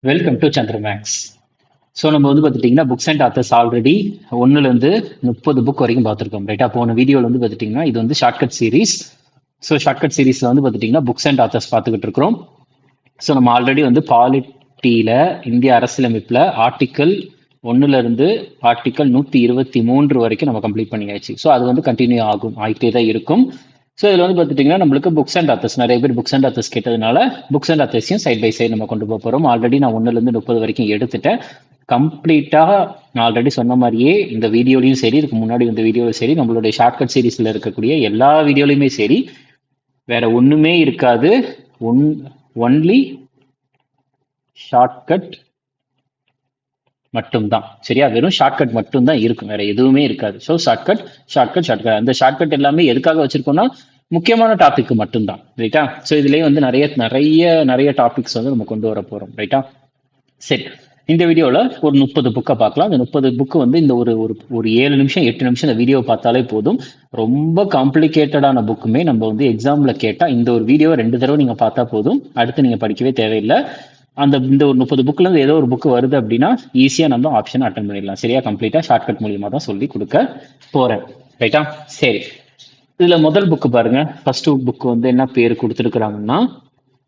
Welcome to சந்திரமேக்ஸ். So நம்ம வந்து பார்த்துட்டிங்கன்னா புக்ஸ் அண்ட் ஆத்தர்ஸ் ஆல்ரெடி ஒன்றுலேருந்து 30 புக் வரைக்கும் பார்த்துருக்கோம் ரைட்டா. போன வீடியோவில் வந்து பார்த்துட்டிங்கன்னா இது வந்து ஷார்ட்கட் சீரீஸ். ஸோ ஷார்ட்கட் சீரீஸில் வந்து பார்த்துட்டிங்கன்னா புக்ஸ் அண்ட் ஆத்தர்ஸ் பார்த்துக்கிட்டு இருக்கிறோம். ஸோ நம்ம ஆல்ரெடி வந்து பாலிட்டியில் இந்திய அரசியலமைப்பில் ஆர்டிக்கல் 1லேருந்து ஆர்டிக்கல் 123 வரைக்கும் நம்ம கம்ப்ளீட் பண்ணியாச்சு. ஸோ அது வந்து கண்டினியூ ஆகிட்டே தான் இருக்கும். ஸோ இதில் வந்து பார்த்துட்டிங்கன்னா நம்மளுக்கு புக்ஸ் அண்ட் ஆத்தர்ஸ் நிறைய பேர் புக்ஸ் அண்ட் ஆத்தர்ஸ் கேட்டதுனால புக்ஸ் அண்ட் ஆத்தர்ஸையும் சைட் பை சைடு நம்ம கொண்டு போக போகிறோம். ஆல்ரெடி நான் 1லேருந்து 30 வரைக்கும் எடுத்துட்டேன். கம்ப்ளீட்டாக நான் ஆல்ரெடி சொன்ன மாதிரியே இந்த வீடியோலையும் சரி, இதுக்கு முன்னாடி இந்த வீடியோவில் சரி, நம்மளுடைய ஷார்ட்கட் சீரீஸில் இருக்கக்கூடிய எல்லா வீடியோலையுமே சரி, வேற ஒன்றுமே இருக்காது. ஒன்லி ஷார்ட்கட் மட்டும்தான். சரியா, வெறும் ஷார்ட்கட் மட்டும்தான் இருக்கும், வேற எதுவுமே இருக்காது. ஸோ ஷார்ட்கட் அந்த ஷார்ட்கட் எல்லாமே எதுக்காக வச்சிருக்கோம்னா முக்கியமான டாபிக் மட்டும்தான் ரைட்டா. ஸோ இதுலயே வந்து நிறைய நிறைய நிறைய டாபிக்ஸ் வந்து நம்ம கொண்டு வர போறோம் ரைட்டா. சரி, இந்த வீடியோவில் ஒரு 30 புக்கை பார்க்கலாம். இந்த 30 புக்கு வந்து இந்த ஒரு ஒரு 7 நிமிஷம் 8 நிமிஷம் இந்த வீடியோ பார்த்தாலே போதும். ரொம்ப காம்ப்ளிகேட்டடான புக்குமே நம்ம வந்து எக்ஸாம்ல கேட்டால் இந்த ஒரு வீடியோ 2 தடவை நீங்கள் பார்த்தா போதும், அடுத்து நீங்கள் படிக்கவே தேவையில்லை. இந்த ஒரு 30 புக்ல இருந்து ஏதோ ஒரு புக்கு வருது அப்படின்னா ஈஸியாக நம்ம ஆப்ஷன் அட்டன் பண்ணிடலாம். சரியா, கம்ப்ளீட்டாக ஷார்ட்கட் மூலியமாக தான் சொல்லி கொடுக்க போகிறேன் ரைட்டா. சரி, இதில் முதல் புக்கு பாருங்க. ஃபர்ஸ்ட் புக்கு வந்து என்ன பேர் கொடுத்துருக்குறாங்கன்னா,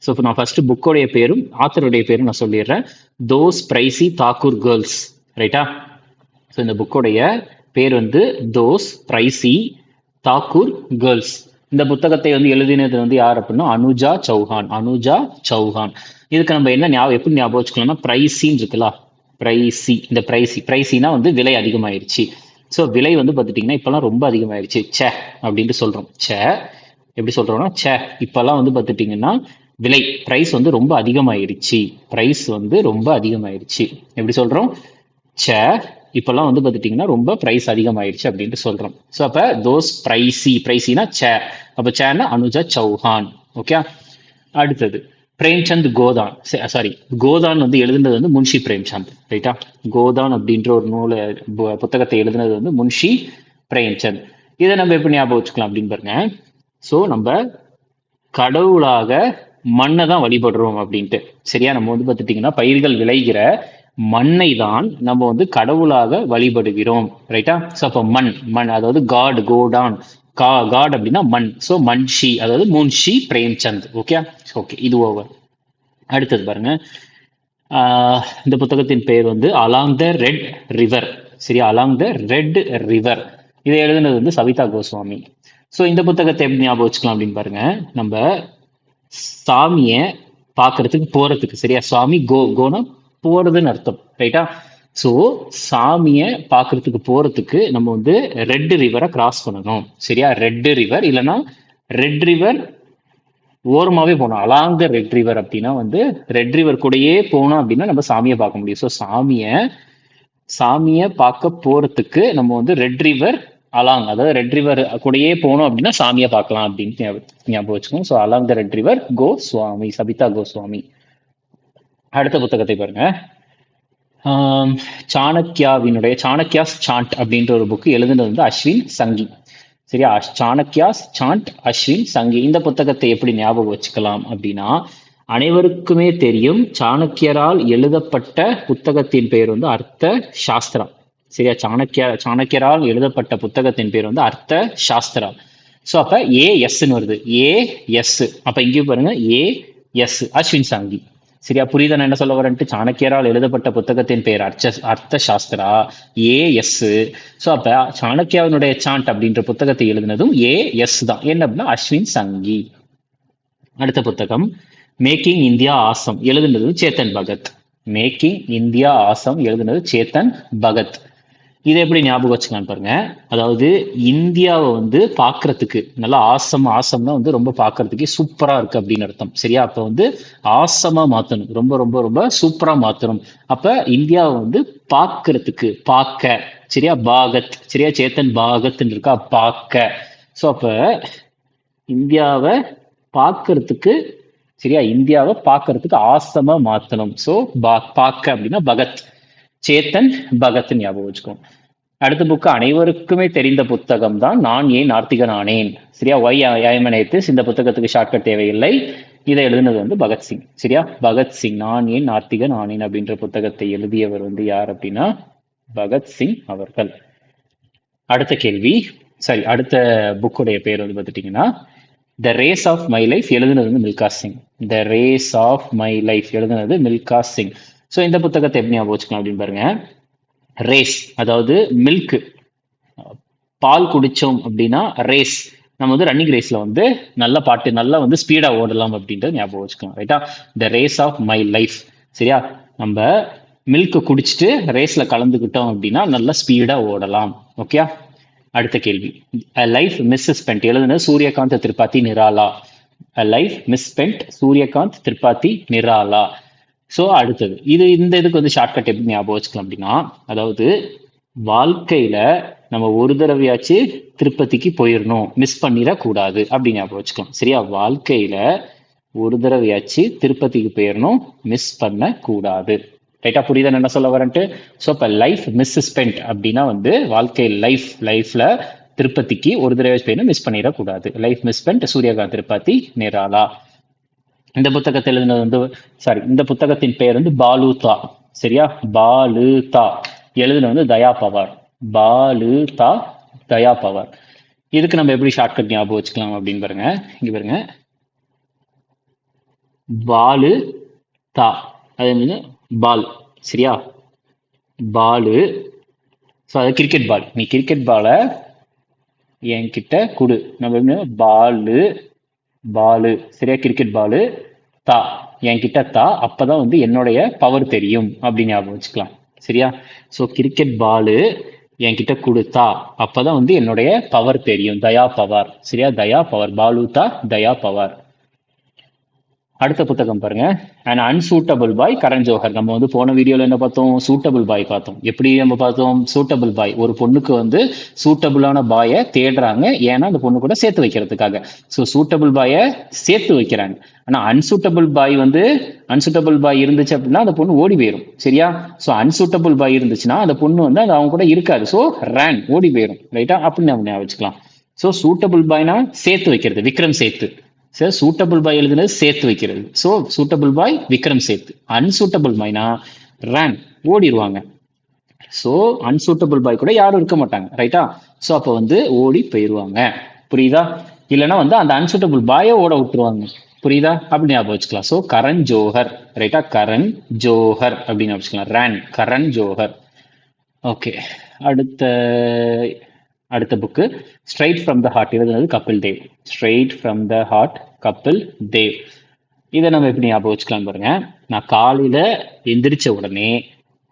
ஸோ நான் ஃபர்ஸ்ட் புக்கோடைய பேரும் ஆத்தருடைய பேரும் நான் சொல்லிடுறேன். தோஸ் பிரைசி தாக்கூர் கேர்ள்ஸ் ரைட்டா. ஸோ இந்த புக்கோடைய பேர் வந்து தோஸ் பிரைசி தாக்கூர் கேர்ள்ஸ். இந்த புத்தகத்தை வந்து எழுதினது வந்து யார் அப்படின்னா அனுஜா சௌஹான். இதுக்கு நம்ம என்ன எப்படி ஞாபகம் வச்சுக்கலாம்னா, பிரைசின்னு இருக்குல்ல, இந்த பிரைசினா வந்து விலை அதிகமாயிருச்சு. ஸோ விலை வந்து பார்த்துட்டிங்கன்னா இப்போல்லாம் ரொம்ப அதிகமாயிருச்சு. அப்படின்ட்டு சொல்கிறோம். எப்படி சொல்கிறோம்னா இப்போல்லாம் வந்து பார்த்துட்டிங்கன்னா விலை பிரைஸ் வந்து ரொம்ப அதிகமாயிருச்சு. எப்படி சொல்கிறோம்? இப்போல்லாம் வந்து பார்த்துட்டிங்கன்னா ரொம்ப பிரைஸ் அதிகமாயிருச்சு அப்படின்ட்டு சொல்கிறோம். ஸோ அப்போ தோஸ் பிரைசினா அப்போ சேன்னா அனுஜா சௌஹான். ஓகே, அடுத்தது பிரேம்சந்த் கோதான் வந்து எழுதுனது வந்து முன்ஷி பிரேம்சந்த் ரைட்டா. கோதான் அப்படின்ற ஒரு புத்தகத்தை எழுதுனது வந்து முன்ஷி பிரேம்சந்த். இதை நம்ம எப்படி ஞாபகம் வச்சுக்கலாம் அப்படின்னு பாருங்க. ஸோ நம்ம கடவுளாக மண்ணை தான் வழிபடுறோம் அப்படின்ட்டு. சரியா, நம்ம வந்து பார்த்துட்டிங்கன்னா பயிர்கள் விளைகிற மண்ணை தான் நம்ம வந்து கடவுளாக வழிபடுகிறோம் ரைட்டா. ஸோ அப்போ மண் அதாவது காட் அப்படின்னா மண். ஸோ மன்ஷி அதாவது முன்ஷி பிரேம்சந்த். ஓகே, இது ஓவர். அடுத்தது பாருங்க. இந்த புத்தகத்தின் பெயர் வந்து அலாங் த ரெட் ரிவர். சரியா, அலாங் த ரெட் ரிவர். இதை எழுதுனது வந்து சவிதா கோஸ்வாமி. ஸோ இந்த புத்தகத்தை எப்படி ஞாபகம் வச்சுக்கலாம் அப்படின்னு பாருங்க. நம்ம சாமிய பார்க்கறதுக்கு போறதுக்கு, சரியா, சுவாமி கோனா போறதுன்னு அர்த்தம் ரைட்டா. ஸோ சாமியை பார்க்கறதுக்கு போறதுக்கு நம்ம வந்து ரெட் ரிவரை கிராஸ் பண்ணணும். சரியா, ரெட் ரிவர் இல்லைன்னா ரெட் ரிவர் ஓரமாவே போனோம். அலாங் த ரெட் ரிவர் அப்படின்னா வந்து ரெட் ரிவர் கூடயே போனோம் அப்படின்னா நம்ம சாமியை பார்க்க முடியும். ஸோ சாமியை பார்க்க போறதுக்கு நம்ம வந்து ரெட் ரிவர் அலாங், அதாவது ரெட் ரிவர் கூடயே போனோம் அப்படின்னா சாமியை பார்க்கலாம் அப்படின்னு ஞாபகம் வச்சுக்கோங்க. So along the red river Goswami, Sabitha Goswami. அடுத்த புத்தகத்தை பாருங்க. சாணக்கியாஸ் சாண்ட் அப்படின்ற ஒரு புக்கு எழுதுனது வந்து அஸ்வின் சங்கி. சரியா, சாணக்கியாஸ் சாண்ட் அஸ்வின் சங்கி. இந்த புத்தகத்தை எப்படி ஞாபகம் வச்சுக்கலாம் அப்படின்னா, அனைவருக்குமே தெரியும் சாணக்கியரால் எழுதப்பட்ட புத்தகத்தின் பெயர் வந்து அர்த்த சாஸ்திரா. சரியா, சாணக்கியரால் எழுதப்பட்ட புத்தகத்தின் பேர் வந்து அர்த்த சாஸ்திரா. ஸோ அப்ப ஏஎஸ்ன்னு வருது. ஏஎஸ் அப்ப இங்கேயும் பாருங்க ஏஎஸ் அஸ்வின் சாங்கி. சரியா, புரியுதா நான் என்ன சொல்ல வரேன்ட்டு? சாணக்கியரால் எழுதப்பட்ட புத்தகத்தின் பெயர் அர்த்த சாஸ்திரா, ஏஎஸ். ஸோ அப்ப சாணக்கியாவினுடைய சாண்ட் அப்படின்ற புத்தகத்தை எழுதினதும் ஏஎஸ் தான். என்ன அப்படின்னா அஸ்வின் சங்கி. அடுத்த புத்தகம் மேக்கிங் இந்தியா ஆசம் எழுதுனது சேத்தன் பகத். இதை எப்படி ஞாபகம் வச்சுக்கலாம் பாருங்க. அதாவது இந்தியாவை வந்து பார்க்கறதுக்கு நல்லா ஆசம்னா வந்து ரொம்ப பார்க்கறதுக்கே சூப்பரா இருக்கு அப்படின்னு அர்த்தம். சரியா, அப்ப வந்து ஆசமா மாத்தணும், ரொம்ப ரொம்ப ரொம்ப சூப்பரா மாத்தணும். அப்ப இந்தியாவை வந்து பார்க்க சரியா, பாகத். சரியா, சேத்தன் பாகத்ன்னு இருக்கா, பார்க்க. ஸோ அப்ப இந்தியாவை பார்க்கறதுக்கு, சரியா, இந்தியாவை பார்க்கறதுக்கு ஆசமா மாத்தணும். ஸோ பார்க்க அப்படின்னா பகத், சேத்தன் பகத் ஞாபகம் வச்சுக்கோம். அடுத்த புக்கு அனைவருக்குமே தெரிந்த புத்தகம் தான் நான் ஏன் நார்த்திகன் ஆனேன். சரியா, why I am an atheist. இந்த புத்தகத்துக்கு ஷார்ட்கட் தேவையில்லை. இதை எழுதுனது வந்து பகத்சிங். சரியா, பகத்சிங் நான் ஏன் நாத்திகன் ஆனேன் அப்படின்ற புத்தகத்தை எழுதியவர் வந்து யார் அப்படின்னா பகத்சிங் அவர்கள். அடுத்த கேள்வி, சாரி அடுத்த புக்குடைய பேர் வந்து பார்த்துட்டீங்கன்னா the race of my life, எழுதுனது வந்து Milkha Singh. The race of my life எழுதுனது மில்கா சிங். ஸோ இந்த புத்தகத்தை எப்படி ஞாபகம் வச்சுக்கலாம் அப்படின்னு பாருங்க. ரேஸ் அதாவது மில்க், பால் குடிச்சோம் அப்படின்னா ரேஸ், நம்ம வந்து ரன்னிங் ரேஸ்ல வந்து நல்ல பாட்டு நல்லா வந்து ஸ்பீடா ஓடலாம் அப்படின்றது ஞாபகம் வச்சுக்கலாம். ரைட்டா, the race of my life. சரியா, நம்ம மில்க் குடிச்சிட்டு ரேஸ்ல கலந்துக்கிட்டோம் அப்படின்னா நல்லா ஸ்பீடா ஓடலாம். ஓகே, அடுத்த கேள்வி, லைஃப் மிஸ் ஸ்பென்ட் எழுதுனது Suryakant Tripathi Nirala. Life misspent Suryakant Tripathi Nirala. So அடுத்தது இது, இந்த இதுக்கு வந்து ஷார்ட்கட் எப்படி ஞாபகம் வச்சுக்கலாம் அப்படின்னா, அதாவது வாழ்க்கையில நம்ம ஒரு தடவையாச்சு திருப்பதிக்கு போயிடணும், மிஸ் பண்ணிடக்கூடாது அப்படி ஞாபகம் வச்சுக்கலாம். சரியா, வாழ்க்கையில ஒரு தடவையாச்சு திருப்பதிக்கு போயிடணும், மிஸ் பண்ண கூடாது. ரைட்டா, புரியுதா என்ன சொல்ல வரேன்ட்டு? ஸோ இப்போ லைஃப் மிஸ் ஸ்பென்ட் அப்படின்னா வந்து வாழ்க்கை லைஃப்ல திருப்பதிக்கு ஒரு தடவை போயிடணும், மிஸ் பண்ணிடக்கூடாது. Life misspent Suryakant Tripathi Nirala. இந்த புத்தகத்தில் எழுதுனது வந்து, சாரி இந்த புத்தகத்தின் பெயர் வந்து பாலுதா. சரியா, பாலுதா எழுதுன வந்து தயா பவார். பாலுதா தயா பவார். இதுக்கு நம்ம எப்படி ஷார்ட்கட் ஞாபகம் வச்சுக்கலாம் அப்படின்னு பாருங்க. இங்க பாருங்க, பாலு தா அது வந்து பால். சரியா, பாலு, ஸோ அது கிரிக்கெட் பால். நீ கிரிக்கெட் பாலை என்கிட்ட கொடு, நம்ம பாலு பாலு. சரியா, கிரிக்கெட் பாலு தா என்கிட்ட தா, அப்பதான் வந்து என்னுடைய பவர் தெரியும் அப்படின்னு ஞாபகம் வச்சுக்கலாம். சரியா, ஸோ கிரிக்கெட் பாலு என்கிட்ட கொடுத்தா அப்பதான் வந்து என்னுடைய பவர் தெரியும். தயா பவார். சரியா, தயா பவர், பாலுதா தயா பவார். அடுத்த புத்தகம் பாருங்க, and unsuitable boy Karan Johar. நம்ம வந்து போன வீடியோல என்ன பார்த்தோம், சூட்டபிள் பாய் பார்த்தோம். எப்படி நம்ம பார்த்தோம், சூட்டபிள் பாய் ஒரு பொண்ணுக்கு வந்து சூட்டபிளான பாயை தேடுறாங்க, ஏன்னா அந்த பொண்ணு கூட சேர்த்து வைக்கிறதுக்காக. ஸோ சூட்டபிள் பாயை சேர்த்து வைக்கிறாங்க. ஆனா அன்சூட்டபிள் பாய் வந்து, அன்சூட்டபிள் பாய் இருந்துச்சு அப்படின்னா அந்த பொண்ணு ஓடி போயிடும். சரியா, ஸோ அன்சூட்டபிள் பாய் இருந்துச்சுன்னா அந்த பொண்ணு வந்து அது அவங்க கூட இருக்காது, ஸோ ரன் ஓடி போயிடும். ரைட்டா, அப்படின்னு நம்ம வச்சுக்கலாம். ஸோ சூட்டபிள் பாய்னா சேர்த்து வைக்கிறது, விக்ரம் சேத்து. சார் சூட்டபிள் பாய் எழுதுனது சேர்த்து வைக்கிறது. So suitable boy Vikram Seth. Unsuitable பாய்னா ரன் ஓடிடுவாங்க. ஸோ அன்சூட்டபிள் பாய் கூட யாரும் இருக்க மாட்டாங்க. ரைட்டா, ஸோ அப்போ வந்து ஓடி போயிடுவாங்க. புரியுதா, இல்லைன்னா வந்து அந்த அன்சூட்டபிள் பாயை ஓட விட்டுருவாங்க. புரியுதா, அப்படி ஞாபகம் வச்சுக்கலாம். ஸோ கரண் ஜோஹர். ரைட்டா, கரண் ஜோஹர் அப்படின்னு வச்சுக்கலாம். ரன் கரண் ஜோஹர். ஓகே, அடுத்த book straight from the heart எழுதுனது Kapil Dev. Straight from the heart Kapil Dev. இதை நம்ம எப்படி ஞாபகம் வச்சுக்கலாம் பாருங்க. நான் காலையில எந்திரிச்ச உடனே,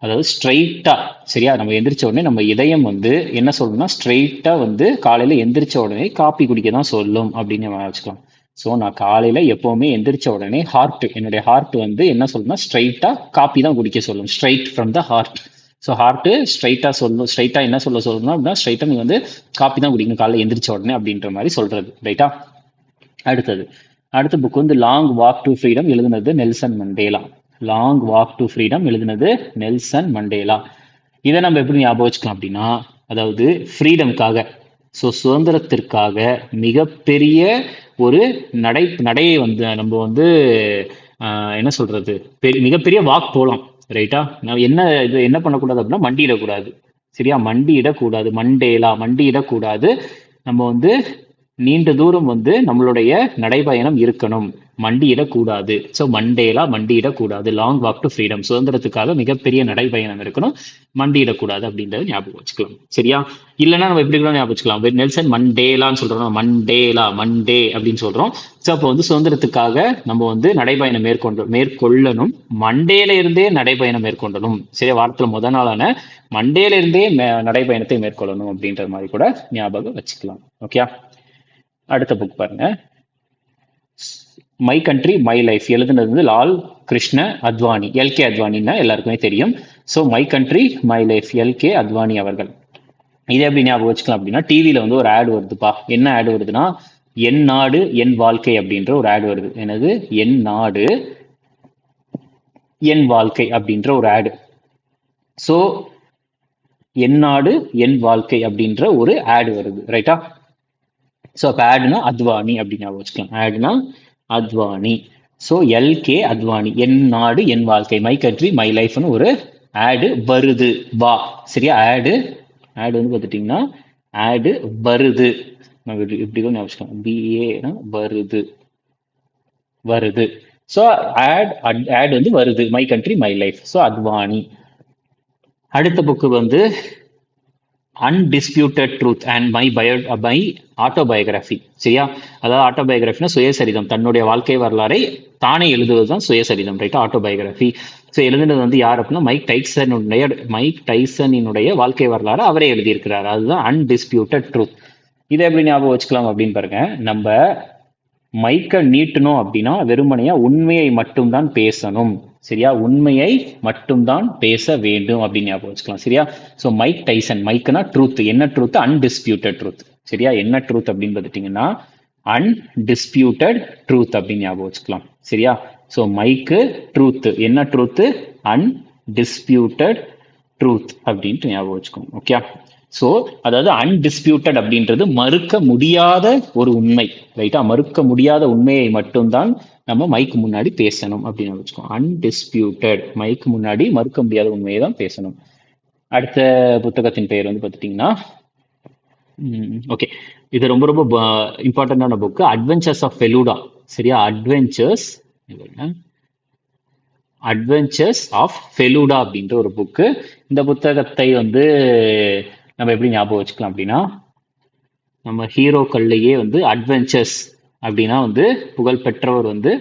அதாவது ஸ்ட்ரைட்டா, சரியா, நம்ம எந்திரிச்ச உடனே நம்ம இதயம் வந்து என்ன சொல்லணும்னா ஸ்ட்ரைட்டா வந்து காலையில எந்திரிச்ச உடனே காப்பி குடிக்க தான் சொல்லும் அப்படின்னு நம்ம வச்சுக்கலாம். ஸோ நான் காலையில எப்பவுமே எந்திரிச்ச உடனே என்னுடைய ஹார்ட் வந்து என்ன சொல்லணும்னா ஸ்ட்ரைட்டா காப்பி தான் குடிக்க சொல்லும். Straight from the heart. So heart ஸ்ட்ரைட்டா சொல்லணும். ஸ்ட்ரைட்டா என்ன சொல்லணும் அப்படின்னா ஸ்ட்ரைட்டா நீங்க வந்து காப்பி தான் குடிக்கணும் காலையில எந்திரிச்ச உடனே அப்படின்ற மாதிரி சொல்றது. ரைட்டா, அடுத்த புக் வந்து லாங் வாக் டு ஃப்ரீடம் எழுதுனது Nelson Mandela. Long walk to freedom எழுதுனது நெல்சன் மண்டேலா. இதை நம்ம எப்படி ஞாபகம் வச்சுக்கலாம் அப்படின்னா, அதாவது ஃப்ரீடம்காக, ஸோ சுதந்திரத்திற்காக மிகப்பெரிய ஒரு நடையை வந்து நம்ம வந்து என்ன சொல்றது, மிகப்பெரிய வாக் போகலாம். ரைட்டா, நான் என்ன பண்ணக்கூடாது அப்படின்னா மண்டியிடக்கூடாது. சரியா, மண்டியிடக்கூடாது. மண்டியிடக்கூடாது. நம்ம வந்து நீண்ட தூரம் வந்து நம்மளுடைய நடைபயணம் இருக்கணும், மண்டியிடக்கூடாது. ஸோ மண்டியிடக்கூடாது. லாங் வாக் டு ஃப்ரீடம், சுதந்திரத்துக்காக மிகப்பெரிய நடைபயணம் இருக்கணும், மண்டியிடக்கூடாது அப்படின்றத ஞாபகம் வச்சுக்கலாம். சரியா, இல்லைன்னா நம்ம எப்படி கூட ஞாபகம் வச்சுக்கலாம், நெல்சன் மண்டேலான்னு சொல்றோம், மண்டே அப்படின்னு சொல்றோம். ஸோ அப்போ வந்து சுதந்திரத்துக்காக நம்ம வந்து நடைபயணம் மேற்கொள்ளணும், மண்டேல இருந்தே நடைபயணம் மேற்கொள்ளணும். சரியா, வாரத்துல முதல் நாளான மண்டேல இருந்தே நடைபயணத்தை மேற்கொள்ளணும் அப்படின்ற மாதிரி கூட ஞாபகம் வச்சுக்கலாம். ஓகே, அடுத்த புக் பாருங்க, மை கண்ட்ரி மை லைஃப் எழுதுனது வந்து லால் கிருஷ்ண அத்வானி. எல்கே அத்வானின்னா எல்லாருக்குமே தெரியும். So my country my life, LK Advani அவர்கள். இதை எப்படி ஞாபகம் வச்சுக்கலாம் அப்படின்னா, டிவியில வந்து ஒரு ஆடு வருதுப்பா. என்ன ஆடு வருதுன்னா, என் நாடு என் வாழ்க்கை அப்படின்ற ஒரு ஆடு வருது. என்னது, என் நாடு என் வாழ்க்கை அப்படின்ற ஒரு ஆடு. ஸோ என் நாடு என் வாழ்க்கை அப்படின்ற ஒரு ஆடு வருது. ரைட்டா, ஸோ அப்போ ஆடுனா அத்வானி அப்படின்னு ஞாபகம் வச்சுக்கலாம். ஆடுனா அத்வானி. ஸோ எல்கே அத்வானி, என் நாடு என் வாழ்க்கை, மை கண்ட்ரி மை லைஃப்னு ஒரு ஆடு வருது வா. சரியா, ஆடு ஆடு வந்து பார்த்துட்டிங்கன்னா ஆடு வருது. நம்ம இப்படி கூட ஞாபகம் பிஏனா வருது வருது. ஸோ ஆட் வந்து வருது, my country my life. So Advani. அடுத்த புக்கு வந்து undisputed truth and my autobiography. சரியா, அதாவது ஆட்டோபயோகிராஃபினா சுயசரிதம், தன்னுடைய வாழ்க்கை வரலாறை தானே எழுதுவது தான் சுயசரிதம், ரைட்டா, ஆட்டோபயோகிராஃபி. ஸோ எழுதுனது வந்து யார் அப்படின்னா மைக் டைசனினுடைய வாழ்க்கை வரலாறு அவரே எழுதியிருக்கிறார். அதுதான் அன்டிஸ்பியூட்டட் ட்ரூத். இதை எப்படி ஞாபகம் வச்சுக்கலாம் அப்படின்னு பாருங்க. நம்ம மைக்க நீட்டணும் அப்படின்னா வெறுமனையா உண்மையை மட்டும்தான் பேசணும். சரியா, உண்மையை மட்டும்தான் பேச வேண்டும் அப்படின்னு ஞாபகம் வச்சுக்கலாம். சரியா, ஸோ மைக் டைசன், மைக்னா ட்ரூத், என்ன ட்ரூத், அன்டிஸ்பியூட்டட் ட்ரூத். சரியா, என்ன ட்ரூத் அப்படின்னு பார்த்துட்டீங்கன்னா அன்டிஸ்பியூட்டட் ட்ரூத் அப்படின்னு ஞாபகம் வச்சுக்கலாம். சரியா, ஸோ மைக்கு ட்ரூத், என்ன ட்ரூத், அன்டிஸ்பியூட்டட் ட்ரூத் அப்படின்ட்டு ஞாபகம் வச்சுக்கோங்க. ஓகே, ஸோ அதாவது அன்டிஸ்பியூட்டட் அப்படின்றது மறுக்க முடியாத ஒரு உண்மை, ரைட்டா, மறுக்க முடியாத உண்மையை மட்டும்தான் நம்ம மைக்கு முன்னாடி பேசணும் அப்படின்னு வச்சுக்கோம். அன்டிஸ்பியூட்டட், மைக்கு முன்னாடி மறுக்க முடியாத உண்மையை தான் பேசணும். அடுத்த புத்தகத்தின் பெயர் வந்து பார்த்துட்டிங்கன்னா ஓகே, இது ரொம்ப ரொம்ப இம்பார்ட்டண்டான புக்கு, அட்வென்ச்சர்ஸ் ஆஃப் ஃபெலூடா. சரியா, அட்வென்ச்சர்ஸ் ஆஃப் ஃபெலூடா அப்படின்ற ஒரு புக்கு. இந்த புத்தகத்தை வந்து நம்ம எப்படி ஞாபகம் வச்சுக்கலாம் அப்படின்னா, நம்ம ஹீரோக்கள்லேயே வந்து அட்வென்ச்சர்ஸ் அப்படின்னா வந்து புகழ் பெற்றவர் வந்து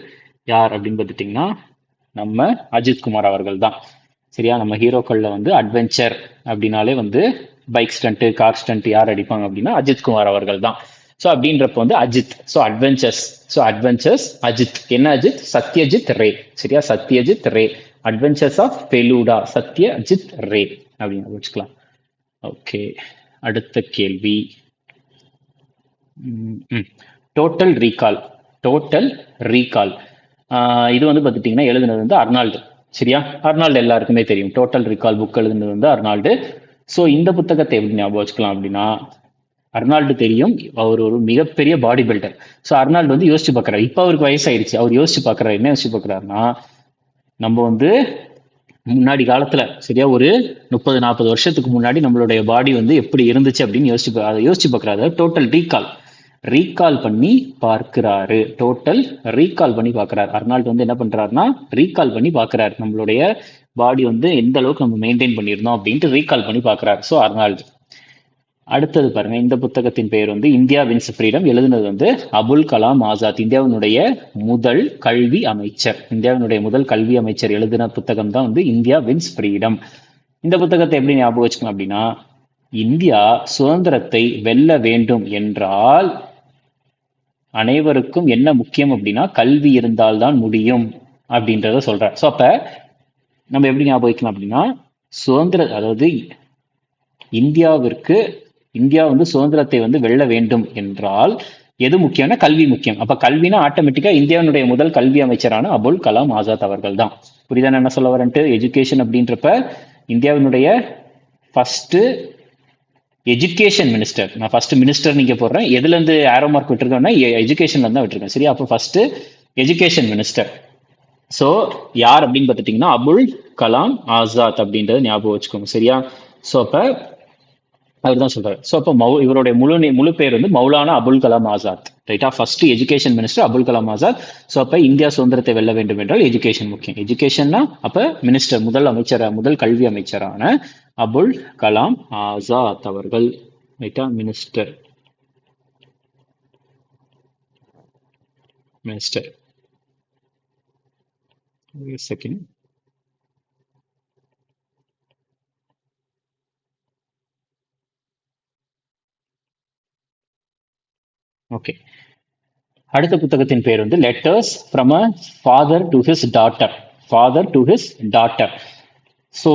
யார் அப்படின்னு பார்த்துட்டிங்கன்னா நம்ம அஜித்குமார் அவர்கள் தான். சரியா, நம்ம ஹீரோக்களில் வந்து அட்வென்ச்சர் அப்படின்னாலே வந்து பைக் ஸ்டண்ட்டு, கார் ஸ்டண்ட் யார் அடிப்பாங்க அப்படின்னா அஜித்குமார் அவர்கள் தான். ஸோ அப்படின்றப்ப வந்து அஜித், ஸோ அட்வென்ச்சர்ஸ் அஜித், என்ன அஜித், சத்யஜித் ரே. சரியா, சத்யஜித் ரே, அட்வென்ச்சர்ஸ் ஆஃப் ஃபெலூடா, சத்யஜித் ரே அப்படின்னு வச்சுக்கலாம். ஓகே, அடுத்த கேள்வி, டோட்டல் ரீகால். இது வந்து பார்த்துட்டிங்கன்னா எழுதுனது வந்து அர்னால்டு. சரியா, அர்னால்டு எல்லாருக்குமே தெரியும், டோட்டல் ரீகால் புக் எழுதுனது வந்து அர்னால்டு. ஸோ இந்த புத்தகத்தை எப்படி ஞாபகம் வச்சுக்கலாம் அப்படின்னா, அர்னால்டு தெரியும், அவர் ஒரு மிகப்பெரிய பாடி பில்டர். ஸோ அர்னால்டு வந்து யோசிச்சு பார்க்குறாரு, இப்போ அவருக்கு வயசாயிடுச்சு, அவர் யோசிச்சு பார்க்குறாரு, என்ன யோசிச்சு பார்க்குறாருன்னா, நம்ம வந்து முன்னாடி காலத்துல சரியா ஒரு 30-40 வருஷத்துக்கு முன்னாடி நம்மளுடைய பாடி வந்து எப்படி இருந்துச்சு அப்படின்னு யோசிச்சு பார்க்குறாரு. டோட்டல் ரீகால் பண்ணி பார்க்கிறாரு. அர்னால்டு வந்து என்ன பண்றாருன்னா ரீகால் பண்ணி பார்க்கிறாரு, நம்மளுடைய பாடி வந்து எந்த அளவுக்கு நம்ம மெயின்டைன் பண்ணியிருந்தோம் அப்படின்ட்டு ரீகால் பண்ணி பார்க்கிறாரு. So Arnold. அடுத்தது பாருங்க, இந்த புத்தகத்தின் பெயர் வந்து இந்தியா வின்ஸ் ஃப்ரீடம். எழுதுனது வந்து அபுல் கலாம் ஆசாத், இந்தியாவினுடைய முதல் கல்வி அமைச்சர் எழுதின புத்தகம் தான் வந்து இந்தியா வின்ஸ் ஃப்ரீடம். இந்த புத்தகத்தை எப்படி ஞாபகம் வச்சுக்கணும் அப்படின்னா, இந்தியா சுதந்திரத்தை வெல்ல வேண்டும் என்றால் அனைவருக்கும் என்ன முக்கியம் அப்படின்னா கல்வி இருந்தால்தான் முடியும் அப்படின்றத சொல்றார். ஸோ அப்ப நம்ம எப்படி ஞாபகம் வைக்கணும் அப்படின்னா, அதாவது இந்தியா வந்து சுதந்திரத்தை வந்து வெல்ல வேண்டும் என்றால் எது முக்கியம்னா கல்வி முக்கியம். அப்ப கல்வினா ஆட்டோமேட்டிக்கா இந்தியாவினுடைய முதல் கல்வி அமைச்சரான அபுல் கலாம் ஆசாத் அவர்கள் தான். புரியுதா என்ன சொல்ல வரேன்ட்டு? எஜுகேஷன் அப்படின்றப்ப இந்தியாவினுடைய ஃபர்ஸ்ட் எஜுகேஷன் மினிஸ்டர், நான் ஃபர்ஸ்ட் மினிஸ்டர் நீங்க போடுறேன், எதுல இருந்து ஆரோ மார்க் விட்டுருக்கேன்னா எஜுகேஷன்ல தான் விட்டுருக்கேன். சரியா, அப்போ ஃபர்ஸ்ட் எஜுகேஷன் மினிஸ்டர். ஸோ யார் அப்படின்னு பார்த்துட்டீங்கன்னா அபுல் கலாம் ஆசாத் அப்படின்றத ஞாபகம் வச்சுக்கோங்க. சரியா, ஸோ அப்ப அவர் தான் சொல்றாரு. ஸோ அப்போ இவருடைய முழு பேர் வந்து மௌலானா அபுல் கலாம் ஆசாத், ரைட்டா. First education minister Abul Kalam Azad. So அப்ப இந்தியா சுதந்திரத்தை வெல்ல வேண்டும் என்றால் எஜுகேஷன் முக்கியம். எஜுகேஷன்னா அப்ப மினிஸ்டர், முதல் கல்வி அமைச்சரான அபுல் கலாம் ஆசாத் அவர்கள், ரைட்டா, மினிஸ்டர். செகண்ட். ஓகே, அடுத்த புத்தகத்தின் பேர் வந்து letters from a father to his daughter. So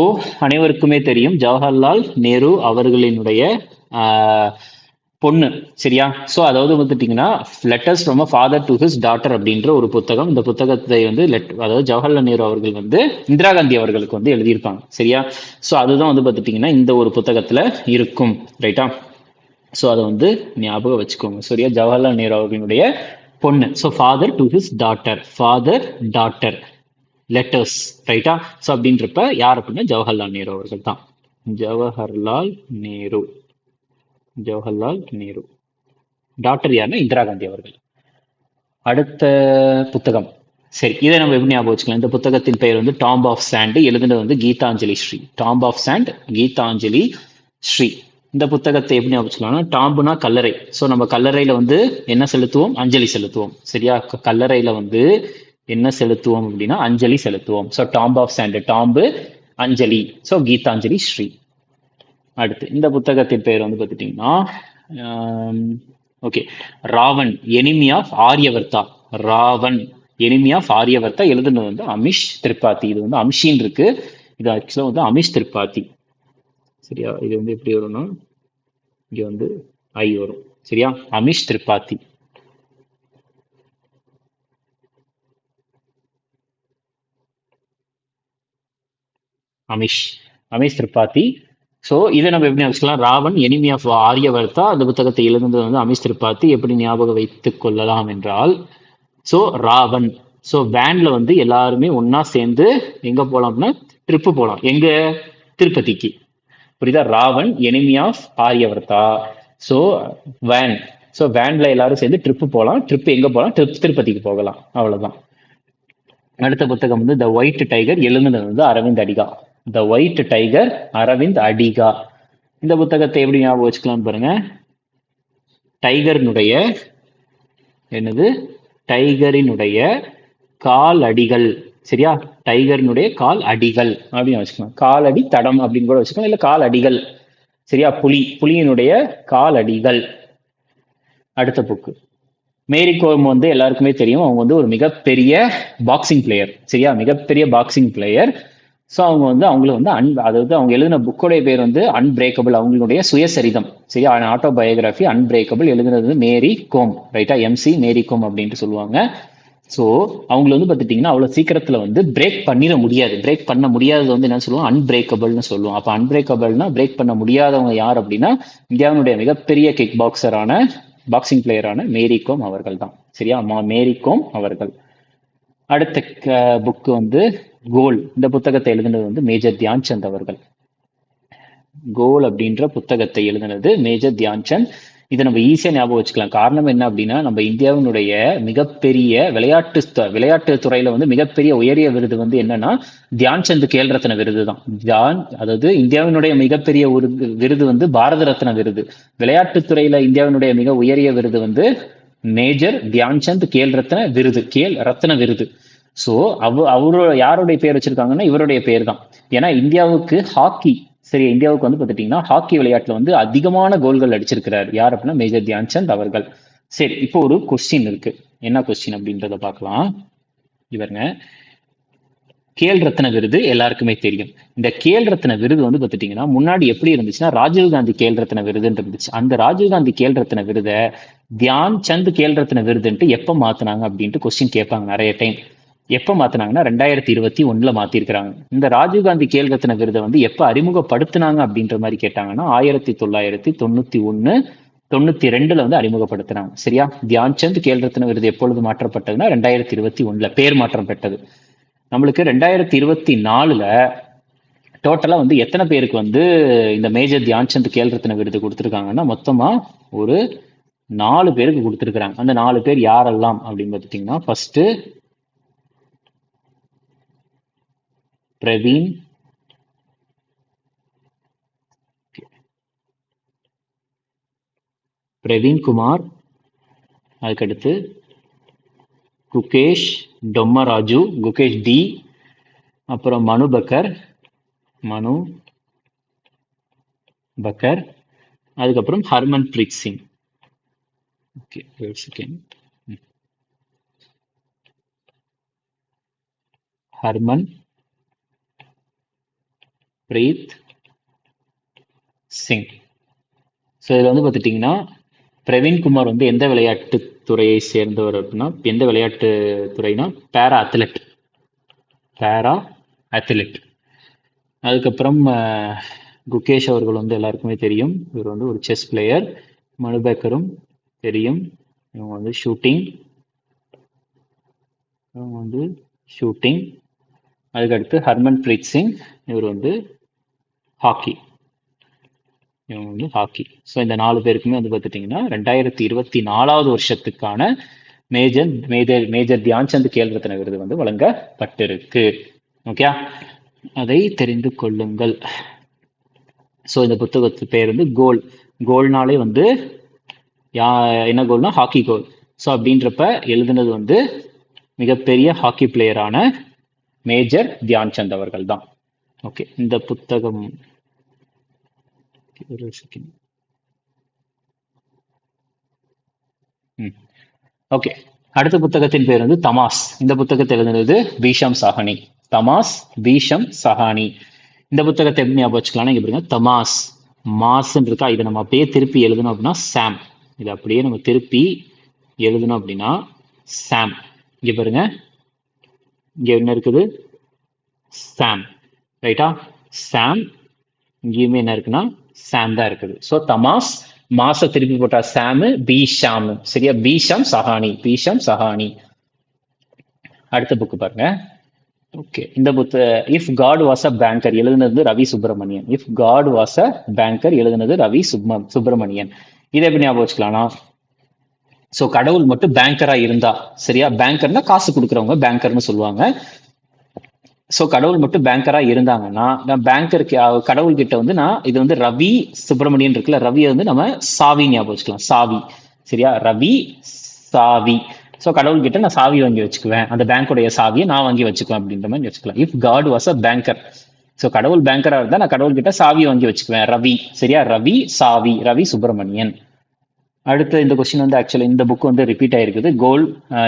அனைவருக்குமே தெரியும் ஜவஹர்லால் நேரு அவர்களினுடைய பொண்ணு. சரியா, ஸோ அதாவது வந்துட்டீங்கன்னா letters from a father to his daughter அப்படின்ற ஒரு புத்தகம். இந்த புத்தகத்தை வந்து அதாவது ஜவஹர்லால் நேரு அவர்கள் வந்து இந்திரா காந்தி அவர்களுக்கு வந்து எழுதியிருப்பாங்க. சரியா, ஸோ அதுதான் வந்து பார்த்துட்டீங்கன்னா இந்த ஒரு புத்தகத்துல இருக்கும், ரைட்டா. ஸோ அதை வந்து ஞாபகம் வச்சுக்கோங்க. சரியா, ஜவஹர்லால் நேரு அவர்களுடைய பொண்ணு. So father to his daughter, father daughter letters, ரைட்டா? ஸோ அப்படின்றப்ப யார் அப்படின்னா ஜவஹர்லால் நேரு அவர்கள் தான். ஜவஹர்லால் நேரு, ஜவஹர்லால் நேரு. டாக்டர் யாருன்னா இந்திரா காந்தி அவர்கள். அடுத்த புத்தகம். சரி, இதை நம்ம எப்படி ஞாபகம் வச்சுக்கலாம்? இந்த புத்தகத்தின் பெயர் வந்து டாம்ப் ஆஃப் சாண்ட், எழுதுனது வந்து Geetanjali Shree. Tomb of sand, Geetanjali Shree. இந்த புத்தகத்தை எப்படி ஞாபகம் வச்சுக்கலாம்னா, டாம்புனா கல்லறை. ஸோ நம்ம கல்லறையில வந்து என்ன செலுத்துவோம்? அஞ்சலி செலுத்துவோம். சரியா? கல்லறையில வந்து என்ன செலுத்துவோம் அப்படின்னா அஞ்சலி செலுத்துவோம். So tomb of sand, tomb, அஞ்சலி. ஸோ கீதாஞ்சலி ஸ்ரீ. அடுத்து இந்த புத்தகத்தின் பெயர் வந்து பார்த்துட்டீங்கன்னா okay, Ravan enemy of Aryavarta. Ravan enemy of Aryavarta, எழுதுனது வந்து அமிஷ் திரிபாதி. இது வந்து அம்ஷின் இருக்கு, இது ஆக்சுவலா வந்து அமிஷ் திரிபாதி. சரியா? இது வந்து எப்படி வரும்னா இங்க வந்து ஐ வரும். சரியா? Amish Tripathi. Amish, Amish Tripathi. So இதை நம்ம எப்படி வச்சுக்கலாம்? ராவன் எனிமி ஆஃப் ஆரியவர்த்தா, அந்த புத்தகத்தை எழுதுனது வந்து அமிஷ் திரிபாதி. எப்படி ஞாபகம் வைத்துக் கொள்ளலாம் என்றால், ஸோ ராவன், ஸோ வேன்ல வந்து எல்லாருமே ஒன்னா சேர்ந்து எங்க போலாம் அப்படின்னா ட்ரிப்பு போலாம். எங்க? திருப்பதிக்கு. புரியுதா? Ravan enemy of Aryavarta, so van. So வேன்ல எல்லாரும் சேர்ந்து ட்ரிப்பு போகலாம். ட்ரிப் எங்க போகலாம்? திருப்பதிக்கு போகலாம். அவ்வளவுதான். அடுத்த புத்தகம் வந்து த ஒயிட் டைகர், எழுதுனது வந்து Aravind Adiga. The white tiger, Aravind Adiga. இந்த புத்தகத்தை எப்படி ஞாபகம் வச்சுக்கலாம் பாருங்க. டைகரினுடைய என்னது? டைகரினுடைய கால் அடிகள். சரியா? டைகரினுடைய கால் அடிகள் அப்படின்னு வச்சுக்கலாம். கால் அடி தடம் அப்படின்னு கூட வச்சுக்கலாம், இல்ல கால் அடிகள். சரியா? புலி, புலியினுடைய கால் அடிகள். அடுத்த புக்கு மேரி கோம் வந்து எல்லாருக்குமே தெரியும். அவங்க வந்து ஒரு மிகப்பெரிய பாக்ஸிங் பிளேயர். சரியா? மிகப்பெரிய பாக்ஸிங் பிளேயர். ஸோ அவங்க வந்து அவங்களுக்கு வந்து அதாவது அவங்க எழுதின புக்கோடைய பேர் வந்து அன்பிரேக்கபிள், அவங்களுடைய சுயசரிதம். சரியா? ஆட்டோபயோகிராஃபி அன்பிரேக்கபிள், எழுதுனது வந்து மேரி கோம். ரைட்டா? எம்சி மேரி கோம் அப்படின்ட்டு சொல்லுவாங்க. ஸோ அவங்களை வந்து பார்த்துட்டிங்கன்னா அவ்வளோ சீக்கிரத்தில் வந்து பிரேக் பண்ணிட முடியாது. பிரேக் பண்ண முடியாதது வந்து என்ன சொல்லுவோம்? அன்பிரேக்கபிள்னு சொல்லுவோம். அப்போ அன்பிரேக்கபிள்னா பிரேக் பண்ண முடியாதவங்க யார் அப்படின்னா இந்தியாவினுடைய மிகப்பெரிய கிக் பாக்ஸரான, பாக்ஸிங் பிளேயரான மேரி கோம் அவர்கள் தான். சரியா? மேரி கோம் அவர்கள். அடுத்த புக்கு வந்து கோல். இந்த புத்தகத்தை எழுதினது வந்து மேஜர் தியான் சந்த் அவர்கள். கோல் அப்படின்ற புத்தகத்தை எழுதினது மேஜர் தியான் சந்த். இதை நம்ம ஈஸியா ஞாபகம் வச்சுக்கலாம். காரணம் என்ன அப்படின்னா, நம்ம இந்தியாவினுடைய மிகப்பெரிய விளையாட்டு துறையில வந்து மிகப்பெரிய உயரிய விருது வந்து என்னன்னா தியான் சந்த் கேல் ரத்ன விருது தான். அதாவது இந்தியாவினுடைய மிகப்பெரிய ஒரு விருது வந்து பாரத ரத்ன விருது. விளையாட்டு துறையில இந்தியாவினுடைய மிக உயரிய விருது வந்து மேஜர் தியான் சந்த் கேல் ரத்ன விருது, கேல் ரத்ன விருது. ஸோ அவரு யாருடைய பேர் வச்சிருக்காங்கன்னா இவருடைய பேர் தான். ஏன்னா இந்தியாவுக்கு ஹாக்கி, சரி, இந்தியாவுக்கு வந்து பார்த்துட்டீங்கன்னா ஹாக்கி விளையாட்டுல வந்து அதிகமான கோல்கள் அடிச்சிருக்கிறார். யார் அப்படின்னா மேஜர் தியான் சந்த் அவர்கள். சரி, இப்போ ஒரு கொஸ்டின் இருக்கு. என்ன கொஸ்டின் அப்படின்றத பார்க்கலாம். இவருங்க கேல் ரத்ன விருது எல்லாருக்குமே தெரியும். இந்த கேல் ரத்ன விருது வந்து பார்த்துட்டீங்கன்னா முன்னாடி எப்படி இருந்துச்சுன்னா ராஜீவ்காந்தி கேல் ரத்ன விருதுன்னு இருந்துச்சு. அந்த ராஜீவ்காந்தி கேல் ரத்ன விருதை தியான் சந்த் கேல் ரத்ன விருதுன்ட்டு எப்போ மாத்தினாங்க அப்படின்ட்டு கொஸ்டின் கேட்பாங்க நிறைய டைம். எப்போ மாத்தினாங்கன்னா 2021 மாத்திருக்கிறாங்க. இந்த ராஜீவ்காந்தி கேல் ரத்ன விருதை வந்து எப்போ அறிமுகப்படுத்தினாங்க அப்படின்ற மாதிரி கேட்டாங்கன்னா 1991 92 வந்து அறிமுகப்படுத்தினாங்க. சரியா? தியான் சந்த் கேல் ரத்ன விருது எப்பொழுது மாற்றப்பட்டதுன்னா 2021 பேர் மாற்றம் பெற்றது. நம்மளுக்கு 2024 டோட்டலா வந்து எத்தனை பேருக்கு வந்து இந்த மேஜர் தியான் சந்த் கேல் ரத்ன விருது கொடுத்துருக்காங்கன்னா மொத்தமா ஒரு 4 பேருக்கு கொடுத்துருக்காங்க. அந்த 4 பேர் யாரெல்லாம் அப்படின்னு பார்த்துட்டீங்கன்னா, ஃபர்ஸ்ட் பிரவீன் குமார், அதுக்கடுத்து குகேஷ் டொம்மராஜு, குகேஷ் டி, அப்புறம் மனு பக்கர், அதுக்கப்புறம் Harmanpreet Singh. Okay, wait second. Harmanpreet Singh. So இதில் வந்து பார்த்துட்டிங்கன்னா பிரவீன்குமார் வந்து எந்த விளையாட்டு துறையை சேர்ந்தவர் அப்படின்னா, எந்த விளையாட்டு துறைனா பேரா அத்லெட். அதுக்கப்புறம் குகேஷ் அவர்கள் வந்து எல்லாருக்குமே தெரியும். இவர் வந்து ஒரு செஸ் பிளேயர். மனுபேக்கரும் தெரியும். இவங்க வந்து ஷூட்டிங். அவங்க வந்து ஷூட்டிங். அதுக்கடுத்து ஹர்மன் பிரீத் சிங், இவர் வந்து ஹாக்கி. இவங்க வந்து ஹாக்கி. ஸோ இந்த 4 பேருக்குமே வந்து பார்த்துட்டிங்கன்னா 2024வது வருஷத்துக்கான major major major Dhyan Chand Khel Ratna விருது வந்து வழங்கப்பட்டிருக்கு. ஓகே, அதை தெரிந்து கொள்ளுங்கள். ஸோ இந்த புத்தகத்து பேர் வந்து கோல். கோல்னாலே வந்து என்ன கோல்னா ஹாக்கி கோல். ஸோ அப்படின்றப்ப எழுதுனது வந்து மிகப்பெரிய ஹாக்கி பிளேயரான மேஜர் தியான்சந்த் அவர்கள் தான். ஓகே, இந்த புத்தகம் ஒரு செகண்ட். ஓகே, அடுத்த புத்தகத்தின் பேர் வந்து தமாஸ். இந்த புத்தகத்தை எழுதுனது பீஷம் சஹானி. தமாஸ், பீஷம் சஹானி. இந்த புத்தகத்தை எப்படி ஞாபகம் வச்சுக்கலாம்னா, இங்க பாருங்க, தமாஸ் மாஸ்ன்னு இருக்கா, இதை நம்ம அப்படியே திருப்பி எழுதணும் அப்படின்னா சாம். இதை அப்படியே நம்ம திருப்பி எழுதணும் அப்படின்னா சாம். இங்க பாருங்க, இங்க என்ன இருக்குது, சாம். ரைட்டா, சாம். இங்கேயுமே என்ன இருக்குன்னா சாம் தான் இருக்குது. ஸோ தமாஸ், மாச திருப்பி போட்டா சாமு, பீஷாம். சரியா, பீஷம் சஹானி, பீஷம் சஹானி. அடுத்த புக்கு பாருங்க. ஓகே, இந்த புத்த if God was a banker எழுதுனது Ravi Subramanian. If God was a banker எழுதுனது ரவி சுப்பிரமணியன். இதை எப்படி ஞாபகம் வச்சுக்கலாம்னா, ஸோ கடவுள் மட்டும் பேங்கரா இருந்தா, சரியா, பேங்கர்னா காசு கொடுக்குறவங்க பேங்கர்னு சொல்லுவாங்க. ஸோ கடவுள் மட்டும் பேங்கரா இருந்தாங்கன்னா, நான் பேங்கருக்கு கடவுள் கிட்ட வந்து நான் இது வந்து ரவி சுப்பிரமணியன் இருக்குல்ல, ரவியை வந்து நம்ம சாவி ஞாபகம் வச்சுக்கலாம், சாவி. சரியா, ரவி சாவி. ஸோ கடவுள் கிட்ட நான் சாவி வாங்கி வச்சுக்குவேன், அந்த பேங்கோடைய சாவியை நான் வாங்கி வச்சுக்குவேன் அப்படின்ற மாதிரி வச்சுக்கலாம். If God was a banker, so கடவுள் பேங்கரா இருந்தா நான் கடவுள் கிட்ட சாவி வாங்கி வச்சுக்குவேன், ரவி. சரியா, ரவி சாவி, ரவி சுப்பிரமணியன். அடுத்து இந்த கொஸ்டின் வந்து ஆக்சுவலி இந்த புக் வந்து ரிப்பீட் ஆயிருக்குது. கோல்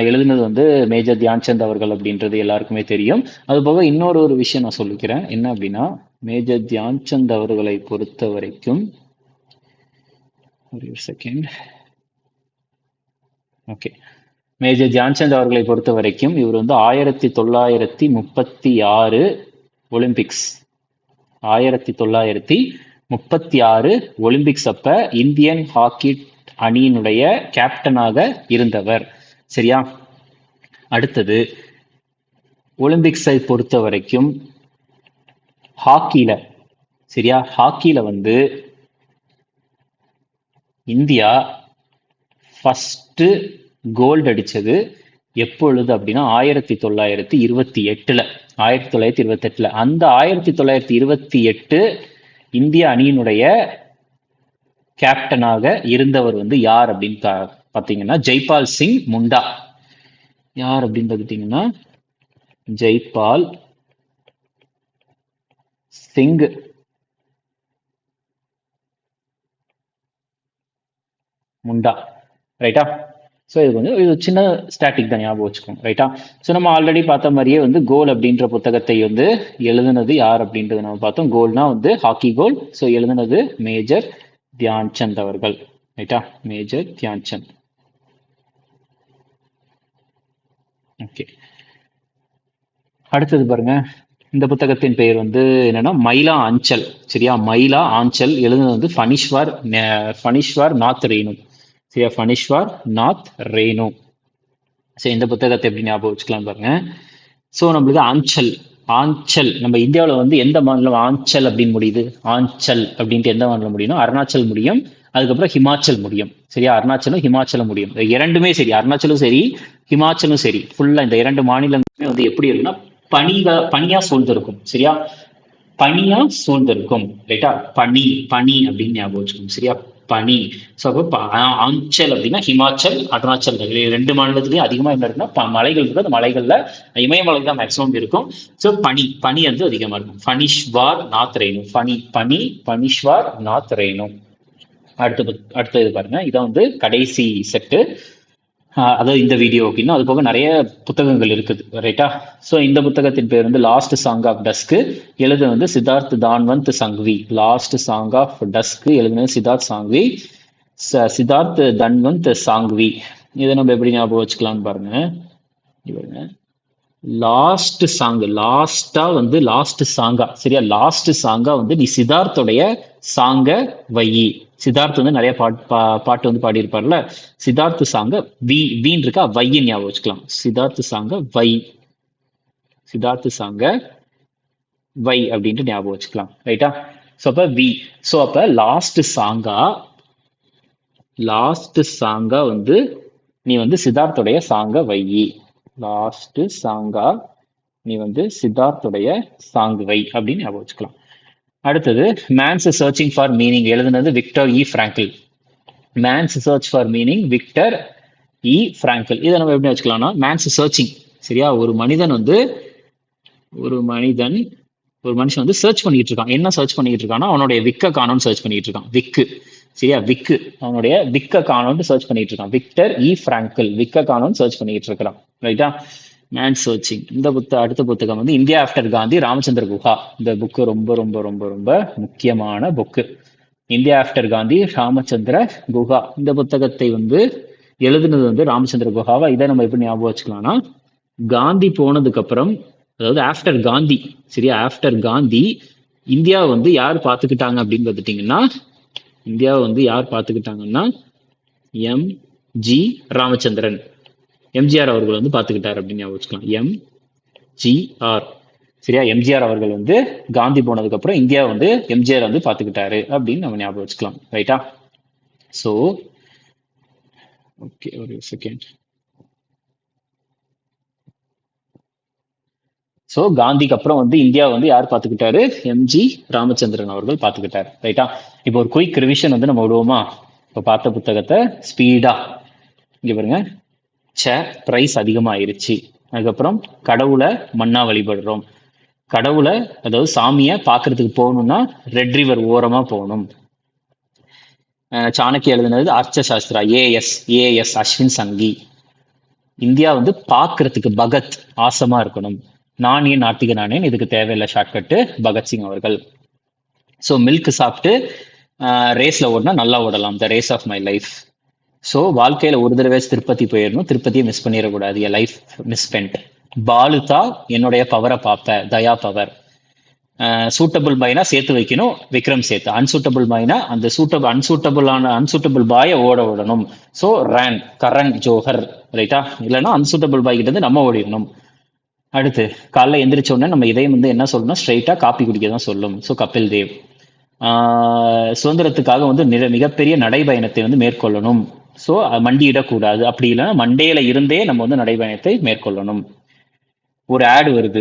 எழுதுனது வந்து மேஜர் தியான்சந்த் அவர்கள் அப்படின்றது எல்லாருக்குமே தெரியும். அது போக இன்னொரு விஷயம் நான் சொல்லிக்கிறேன், என்ன அப்படின்னா, மேஜர் தியான்சந்த் அவர்களை பொறுத்த வரைக்கும், ஒரு செகண்ட். ஓகே, மேஜர் தியான்சந்த் அவர்களை பொறுத்த வரைக்கும் இவர் வந்து 1936 ஒலிம்பிக்ஸ், 1936 ஒலிம்பிக்ஸ் அப்ப இந்தியன் ஹாக்கி அணியினுடைய கேப்டனாக இருந்தவர். சரியா, அடுத்தது ஒலிம்பிக்ஸை பொறுத்த வரைக்கும் ஹாக்கியில, சரியா, ஹாக்கியில வந்து இந்தியா ஃபர்ஸ்ட் கோல்டு அடிச்சது எப்பொழுது அப்படின்னா 1928ல. 1928ல அந்த 1928 இந்திய அணியினுடைய கேப்டனாக இருந்தவர் வந்து யார் அப்படின்னு பார்த்தீங்கன்னா ஜெய்பால் சிங் முண்டா. யார் அப்படின்னு பார்த்துட்டீங்கன்னா ஜெய்பால் சிங் முண்டா. ரைட்டா, ஸோ இது கொஞ்சம் இது சின்ன ஸ்டாட்டிக் தான், ஞாபகம் வச்சுக்கோங்க. ரைட்டா, ஸோ நம்ம ஆல்ரெடி பார்த்த மாதிரியே வந்து கோல் அப்படின்ற புத்தகத்தை வந்து எழுதுனது யார் அப்படின்றது நம்ம பார்த்தோம். கோல்னா வந்து ஹாக்கி கோல். ஸோ எழுதுனது மேஜர் தியான்சந்த் அவர்கள். ரைட்டா, மேஜர் தியான்சந்த். ஓகே, அடுத்தது பாருங்க, இந்த புத்தகத்தின் பெயர் வந்து என்னன்னா மயிலா ஆஞ்சல். சரியா, மயிலா ஆஞ்சல் எழுதுனது வந்து ஃபனிஷ்வர் நாத் ரேணு. சரியா, ஃபனிஷ்வர் நாத் ரேணு. சரி, இந்த புத்தகத்தை எப்படி ஞாபகம் வச்சுக்கலாம் பாருங்க. ஸோ நம்மளுக்கு ஆஞ்சல், ஆஞ்சல் நம்ம இந்தியாவில் வந்து எந்த மாநிலம் ஆஞ்சல் அப்படின்னு முடியுது, ஆஞ்சல் அப்படின்ட்டு எந்த மாநிலம் முடியும்னா அருணாச்சல் முடியும், அதுக்கப்புறம் ஹிமாச்சல் முடியும். சரியா, அருணாச்சலும் ஹிமாச்சலும் முடியும். இரண்டுமே சரி, அருணாச்சலும் சரி ஹிமாச்சலும் சரி, ஃபுல்லா இந்த 2 மாநிலங்களுமே வந்து எப்படி இருக்குன்னா பனியா சூழ்ந்திருக்கும். சரியா, பனியா சூழ்ந்திருக்கும். ரைட்டா, பனி பனி அப்படின்னு ஞாபகம் வச்சுக்கோங்க. சரியா, பனி. ஸோ அப்போ ஆஞ்சல் அப்படின்னா ஹிமாச்சல், அருணாச்சல் 2 மாநிலத்திலையும் அதிகமா என்ன இருக்குன்னா மலைகள் இருக்கு. அந்த மலைகள்ல இமயமலை தான் மேக்சிமம் இருக்கும். ஸோ பனி பனி வந்து அதிகமா இருக்கும். ஃபனிஷ்வார் நாத் ரேணு, பனி ஃபனிஷ்வார் நாத் ரேணு. அடுத்த இது பாருங்க, இதான் வந்து கடைசி செட்டு, அதாவது இந்த வீடியோ அப்படின்னா. அது போக நிறைய புத்தகங்கள் இருக்குது. ரைட்டா, ஸோ இந்த புத்தகத்தின் பேர் வந்து லாஸ்ட் சாங் ஆஃப் டஸ்க். எழுது வந்து Siddharth Dhanvant Sanghvi. Last song of dusk எழுதுனது சித்தார்த் தன்வந்த் சாங்வி. இதை நம்ம எப்படி ஞாபகம் வச்சுக்கலாம்னு பாருங்க. லாஸ்ட் சாங், லாஸ்டா வந்து லாஸ்ட் சாங்கா. சரியா, லாஸ்ட் சாங்கா வந்து நீ சித்தார்த்தோடைய சாங்க வை. சித்தார்த் வந்து நிறைய பாட்டு வந்து பாடியிருப்பார்ல. சித்தார்த் சாங்க வீன் இருக்கா, வையின் ஞாபகம் வச்சுக்கலாம். சித்தார்த் சாங்க சித்தார்த் சாங்க வை அப்படின்ட்டு ஞாபகம் வச்சுக்கலாம். ரைட்டா? ஸோ அப்ப வி. ஸோ அப்ப லாஸ்ட் சாங்கா வந்து நீ வந்து சித்தார்த்துடைய சாங்க வையி. லாஸ்ட் சாங்கா நீ வந்து சித்தார்த்துடைய சாங் வை அப்படின்னு ஞாபகம் வச்சுக்கலாம். அடுத்தது மேன்ஸ் சர்ச்சிங் ஃபார் மீனிங் எழுதுனது Victor E Frankl. Man's search for meaning Victor E Frankl. இதை நம்ம எப்படி வச்சுக்கலாம்னா மேன்ஸ் சர்ச்சிங். சரியா? ஒரு மனுஷன் வந்து சர்ச் பண்ணிட்டு இருக்கான். என்ன சர்ச் பண்ணிட்டு இருக்கான்னா அவனுடைய விக்க காணோம்னு சர்ச் பண்ணிட்டு இருக்கான். விக்கு. சரியா? விக்கு. அவனுடைய விக்க காணோம்னு சர்ச் பண்ணிட்டு இருக்கான். விக்டர் இ ஃப்ராங்கிள் விக்க காணோம்னு சர்ச் பண்ணிட்டு இருக்கிறான். ரைட்டா? Man searching. அடுத்த புத்தகம் வந்து இந்தியா ஆஃப்டர் காந்தி, ராமச்சந்திர குஹா. இந்த புக்கு ரொம்ப ரொம்ப ரொம்ப ரொம்ப முக்கியமான book. India after Gandhi, Ramachandra Guha. இந்த புத்தகத்தை வந்து எழுதுனது வந்து ராமச்சந்திர குஹாவா. இதை நம்ம எப்படி ஞாபகம் வச்சுக்கலாம்னா, காந்தி போனதுக்கு அப்புறம், அதாவது ஆஃப்டர் காந்தி, சரியா? ஆஃப்டர் காந்தி இந்தியாவை வந்து யார் பார்த்துக்கிட்டாங்க அப்படின்னு பார்த்துட்டீங்கன்னா, இந்தியாவை வந்து யார் பார்த்துக்கிட்டாங்கன்னா எம் ஜி ராமச்சந்திரன், எம்ஜிஆர் அவர்கள் வந்து பார்த்துக்கிட்டார் அப்படின்னு ஞாபகம் வச்சுக்கலாம். எம்ஜிஆர். சரியா? எம்ஜிஆர் அவர்கள் வந்து காந்தி போனதுக்கு அப்புறம் இந்தியா வந்து எம்ஜிஆர் வந்து பார்த்துக்கிட்டாரு அப்படின்னு நம்ம ஞாபகம் வச்சுக்கலாம். ரைட்டா? ஸோ ஓகே, ஒரு செகண்ட். ஸோ காந்திக்கு அப்புறம் வந்து இந்தியா வந்து யார் பார்த்துக்கிட்டாரு? எம்ஜி ராமச்சந்திரன் அவர்கள் பார்த்துக்கிட்டாரு. ரைட்டா? இப்போ ஒரு குயிக் ரிவிஷன் வந்து நம்ம விடுவோமா? இப்போ பார்த்த புத்தகத்தை ஸ்பீடா இங்க பாருங்க. பிரைஸ் அதிகமாயிருச்சு. அதுக்கப்புறம் கடவுளை மண்ணா வழிபடுறோம். கடவுளை, அதாவது சாமியை பார்க்கறதுக்கு போகணும்னா ரெட் ரிவர் ஓரமா போகணும். சாணக்கிய எழுதுனது அர்ச்ச சாஸ்திரா. ஏஎஸ் அஸ்வின் சங்கி. இந்தியா வந்து பார்க்கறதுக்கு பகத் ஆசமா இருக்கணும். நான் ஏன் நாத்திக நானேன், இதுக்கு தேவையில்லை ஷார்ட்கட்டு பகத்சிங் அவர்கள். ஸோ மில்க் சாப்பிட்டு ரேஸ்ல ஓடினா நல்லா ஓடலாம். The race of my life. So வாழ்க்கையில ஒரு தடவை திருப்பதி போயிடணும், திருப்பதியை மிஸ் பண்ணிடக்கூடாது. என் லைஃப் மிஸ்பென்ட். பாலுதா என்னுடைய பவரை பார்ப்ப, தயா பவர். சூட்டபிள் பாய்னா சேர்த்து வைக்கணும், விக்ரம் சேர்த்து. அன்சூட்டபிள் பாய்னா அந்த அன்சூட்டபிள் பாயை ஓட விடணும். ஸோ கரண் ஜோஹர். ரைட்டா? இல்லைன்னா அன்சூட்டபிள் பாய் கிட்ட இருந்து நம்ம ஓடிடணும். அடுத்து காலைல எந்திரிச்ச உடனே நம்ம இதயம் வந்து என்ன சொல்லணும்? ஸ்ட்ரைட்டா காப்பி குடிக்க தான் சொல்லும். ஸோ கபில் தேவ். சுதந்திரத்துக்காக வந்து மிகப்பெரிய நடைபயணத்தை வந்து மேற்கொள்ளணும். ஸோ மண்டியிடக்கூடாது. அப்படி இல்லைன்னா மண்டேல இருந்தே நம்ம வந்து நடைபயணத்தை மேற்கொள்ளணும். ஒரு ஆடு வருது,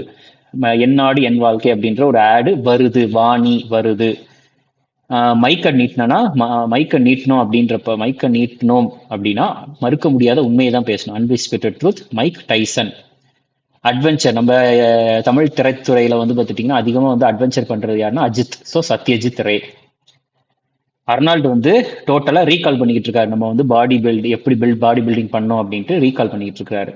என் நாடு என் வாழ்க்கை அப்படின்ற ஒரு ஆடு வருது, வாணி வருது. மைக்கை நீட்டணும் அப்படின்னா மறுக்க முடியாத உண்மையை தான் பேசணும். Unexpected truth. Mike Tyson. Adventure. நம்ம தமிழ் திரைத்துறையில வந்து பார்த்துட்டீங்கன்னா அதிகமா வந்து அட்வென்ச்சர் பண்றது யாருன்னா அஜித். ஸோ சத்யஜித் ரே. அர்னால்டு வந்து டோட்டலா ரீகால் பண்ணிக்கிட்டு இருக்காரு. நம்ம வந்து பாடி பில்டிங் பண்ணோம் அப்படின்ட்டு ரீகால் பண்ணிக்கிட்டு இருக்காரு.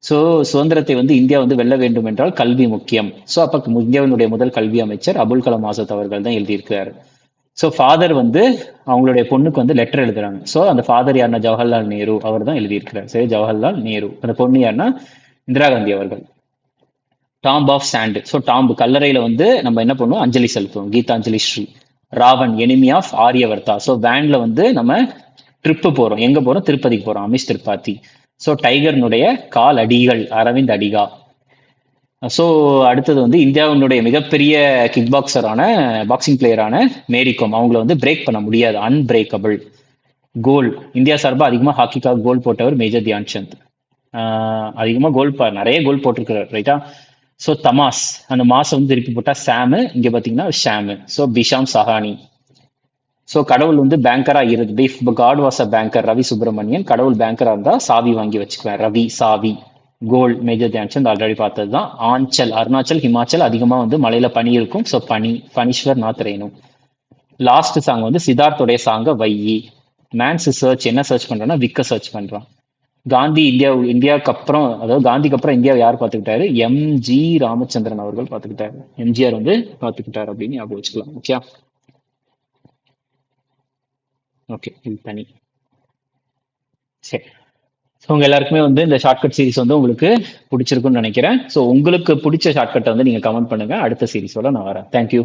ஸோ சுதந்திரத்தை வந்து இந்தியா வந்து வெல்ல வேண்டும் என்றால் கல்வி முக்கியம். ஸோ அப்ப இந்தியாவினுடைய முதல் கல்வி அமைச்சர் அபுல் கலாம் ஆசாத் அவர்கள் தான் எழுதியிருக்கிறாரு. ஸோ ஃபாதர் வந்து அவங்களுடைய பொண்ணுக்கு வந்து லெட்டர் எழுதுறாங்க. ஸோ அந்த ஃபாதர் யாருன்னா ஜவஹர்லால் நேரு அவர் தான் எழுதியிருக்கிறார். சரி, ஜவஹர்லால் நேரு. அந்த பொண்ணு யாருன்னா இந்திரா காந்தி அவர்கள். Tomb of sand. So tomb, கல்லறையில வந்து நம்ம என்ன பண்ணுவோம்? அஞ்சலி செலுத்துவோம். Geetanjali Shree. Ravan enemy of Aryavarta. So வேன்ல வந்து நம்ம ட்ரிப்பு போறோம். எங்க போறோம்? திருப்பதிக்கு போறோம். அமிஷ் திரிபாதி. ஸோ டைகர்னுடைய கால் அடிகள் அரவிந்த் அடிகா. ஸோ அடுத்தது வந்து இந்தியாவினுடைய மிகப்பெரிய கிக் பாக்ஸிங் பிளேயரான மேரிகோம். அவங்கள வந்து பிரேக் பண்ண முடியாது. அன்பிரேக்கபிள். கோல். இந்தியா சார்பாக அதிகமாக ஹாக்கிக்காக கோல் போட்டவர் மேஜர் தியான் சந்த். அதிகமாக நிறைய கோல் போட்டிருக்கிறார். ரைட்டா? ஸோ தமாஸ். அந்த மாசம் வந்து திருப்பி போட்டா சாமு, இங்க பாத்தீங்கன்னா ஷாமு. ஸோ பிஷாம் சஹானி. ஸோ கடவுள் வந்து பேங்கரா இருந்து, if God was a banker, Ravi Subramanian. கடவுள் பேங்கரா இருந்தா சாவி வாங்கி வச்சுக்குவேன். ரவி சாவி. கோல் மேஜர் தியான்சந்த் ஆல்ரெடி பார்த்ததுதான். ஆஞ்சல் அருணாச்சல் ஹிமாச்சல் அதிகமா வந்து மலையில பனி இருக்கும். So Phanishwar Nath Renu. Last song வந்து சித்தார்த்துடைய சாங்க வையி. மேன்ஸ் சர்ச் என்ன சர்ச் பண்றான்னா விக்க சர்ச் பண்றான். காந்தி இந்தியாவுக்கு அப்புறம், அதாவது காந்திக்கு அப்புறம் இந்தியாவை யார் பார்த்துக்கிட்டாரு? எம்ஜி ராமச்சந்திரன் அவர்கள் பார்த்துக்கிட்டாரு. எம்ஜிஆர் வந்து பார்த்துக்கிட்டாரு அப்படின்னு ஞாபகம் வச்சுக்கலாம். ஓகே ஓகே, இது தனி. சரி, ஸோ உங்க எல்லாருக்குமே வந்து இந்த ஷார்ட்கட் சீரிஸ் வந்து உங்களுக்கு பிடிச்சிருக்குன்னு நினைக்கிறேன். ஸோ உங்களுக்கு பிடிச்ச ஷார்ட்கட்டை வந்து நீங்க கமெண்ட் பண்ணுங்க. அடுத்த சீரிஸோட நான் வரேன். தேங்க்யூ.